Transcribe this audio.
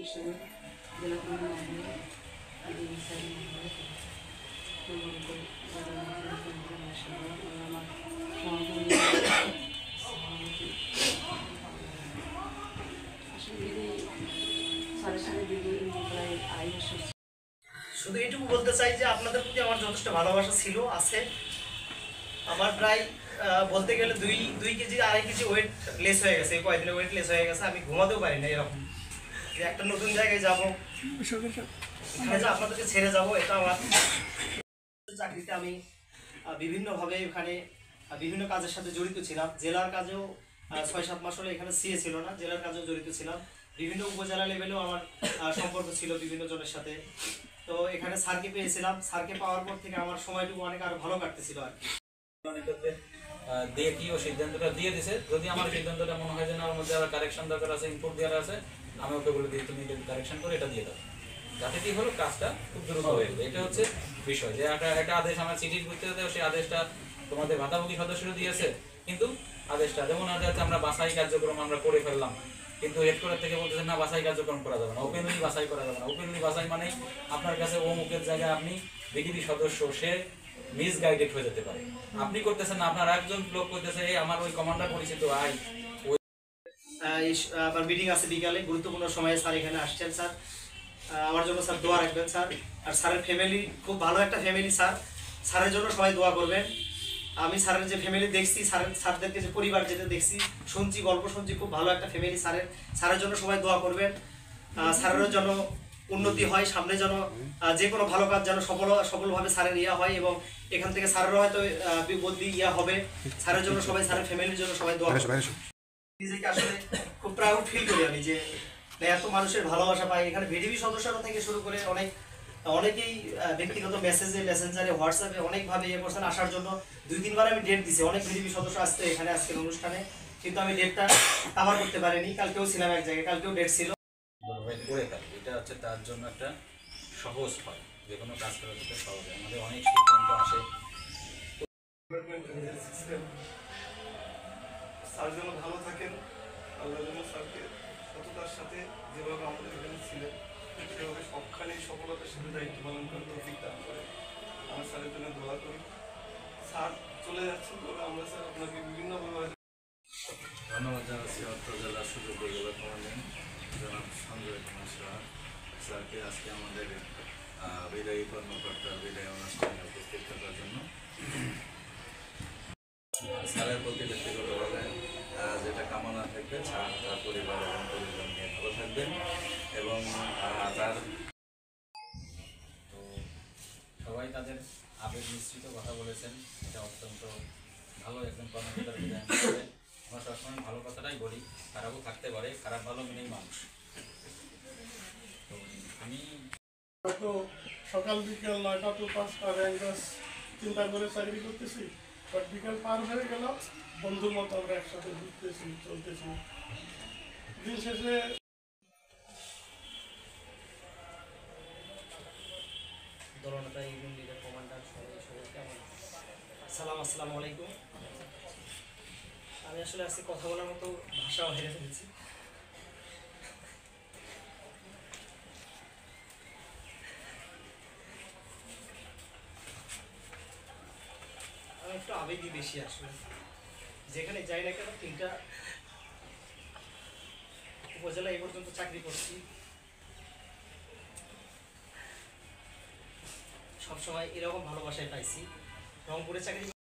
Commissioner জেলা commissioner শুধু এইটুকু বলতে চাই যে আপনাদের প্রতি আমার যথেষ্ট ভালোবাসা ছিল, আছে। আমার প্রায় বলতে গেলে 2 কেজি 2.5 কেজি ওয়েট লেস হয়ে গেছে, কয়েকদিনে ওয়েট লেস হয়ে গেছে। আমি ঘুমাতেও পারি না এরকম যে একটা নতুন জায়গায় যাবো, এখানে যে আপনাদেরকে ছেড়ে যাবো, এটা আমার চাকরিতে আমি বিভিন্নভাবে এখানে বিভিন্ন কাজের সাথে জড়িত ছিলাম। জেলার কাজেও 6-7 মাস হলে এখানে সিএ ছিল না, জেলার কাজেও জড়িত ছিলাম। বিভিন্ন উপজেলা লেভেলেও আমার সম্পর্ক ছিল বিভিন্ন জনের সাথে। তো এখানে স্যারকে পেয়েছিলাম, স্যারকে পাওয়ার পর থেকে আমার সময়টুকু অনেক আরো ভালো কাটতেছিল আর কি। দেখি ও সিদ্ধান্তটা দিয়ে দিছে, যদি আমার সিদ্ধান্তটা মনে হয় যে না আমার মধ্যে আবার কারেকশন দরকার আছে, ইনপুট দেওয়ার আছে, আমি ওকে বলে দিই তুমি কারেকশন করে এটা দিয়ে দাও, যাতে কি হলো কাজটা খুব দ্রুত হয়ে যাবে। এটা হচ্ছে বিষয় যে একটা আদেশ আমার চিঠি করতে হতে, সেই আদেশটা তোমাদের ভাতাভোগী সদস্যরা দিয়েছে, কিন্তু আদেশটা যেমন আছে আমরা বাছাই কার্যক্রম আমরা করে ফেললাম, কিন্তু হেডকোয়ার্টার থেকে বলতেছে না বাছাই কার্যক্রম করা যাবে না, ওপেনলি বাছাই করা যাবে না। ওপেনলি বাছাই মানে আপনার কাছে অমুকের জায়গায় আপনি বিডিবি সদস্য, সে মিসগাইডেড হয়ে যেতে পারে। আপনি করতেছেন না, আপনার একজন লোক করতেছে আমার ওই কমান্ডার পরিচিত আই আবার মিটিং আছে বিকালে, গুরুত্বপূর্ণ সময়ে স্যার এখানে আসছেন। স্যার আমার জন্য স্যার দোয়া রাখবেন স্যার। আর স্যারের ফ্যামিলি খুব ভালো একটা ফ্যামিলি স্যার, স্যারের জন্য সবাই দোয়া করবেন। আমি স্যারের যে ফ্যামিলি দেখছি, স্যারদেরকে যে পরিবার যেটা দেখছি, শুনছি, গল্প শুনছি, খুব ভালো একটা ফ্যামিলি স্যারের। স্যারের জন্য সবাই দোয়া করবেন, স্যারেরও যেন উন্নতি হয়, সামনে যেন যে কোনো ভালো কাজ যেন সফলভাবে স্যারের ইয়া হয়, এবং এখান থেকে স্যারেরও হয়তো বদলি ইয়া হবে। স্যারের জন্য সবাই, স্যারের ফ্যামিলির জন্য সবাই দোয়া করবেন। নিজেকে আসলে খুব প্রাউড ফিল করি আমি যে এত মানুষের ভালোবাসা পাই। এখানে ভিডিবি সদস্যরা থেকে শুরু করে অনেকেই ব্যক্তিগত মেসেজে, মেসেঞ্জারে, হোয়াটসঅ্যাপে অনেকভাবে ইয়ে করছেন আসার জন্য। 2-3 বার আমি ডেট দিছি, অনেক ভিডিবি সদস্য আসতে এখানে আজকের অনুষ্ঠানে, কিন্তু আমি ডেটটা কাভার করতে পারিনি। কালকেও ছিলাম এক জায়গায়, কালকেও ডেট ছিল। এটা হচ্ছে তার জন্য একটা সহজ হয়, যে কোনো কাজ করার ক্ষেত্রে সহজ হয়। আমাদের অনেক সিদ্ধান্ত আসে, স্যার যেন ভালো থাকেন, আল্লাহ যেন স্যারকে সততার সাথে যেভাবে আমাদের এখানে ছিলেন সেভাবে সবখানেই সফলতার সাথে দায়িত্ব পালন করার তৌফিক দান করে। আমরা স্যারের জন্য দোয়া করি। স্যার চলে যাচ্ছেন, তবে আমরা স্যার আপনাকে বিভিন্নভাবে ধন্যবাদ জানাচ্ছি অত্র জেলার সুযোগ্য জেলা কমান্ডেন্ট জনাব সঞ্জয় কুমার সাহা স্যারকে আজকে আমাদের বিদায়ী কর্মকর্তা বিদায় অনুষ্ঠানে উপস্থিত থাকার জন্য। স্যারের প্রতি ব্যক্তিগতভাবে যেটা কামনা থাকবে, স্যার তার পরিবার এবং পরিজন নিয়ে ভালো থাকবেন, এবং তার তো সবাই তাদের আবেগ মিশ্রিত কথা বলেছেন। এটা অত্যন্ত ভালো একজন কর্মকর্তার বিদায় হিসেবে আমরা সবসময় ভালো কথাটাই বলি, খারাপও থাকতে পারে, খারাপ ভালো মিলেই মানুষ। তো আমি তো সকাল বিকেল 9টা to 5টা র্যাঙ্কাস চিন্তা করে চাকরি করতেছি, বাট বিকাল পার হয়ে গেল, বন্ধুর মতো আমরা একসাথে ঘুরতেছি, চলতেছি। দিন শেষে দলনেতা, ইউনিয়ন লিডার, কমান্ডার, সবাইকে আমার আসসালামু আলাইকুম। আমি আসলে আজকে কথা বলার মতো ভাষাও হেরে ফেলেছি। আমি একটু আবেগই বেশি আসলে, যেখানে যাই না কেন 3টা উপজেলা এই পর্যন্ত চাকরি করছি, সবসময় এরকম ভালোবাসায় পাইছি। রংপুরে চাকরি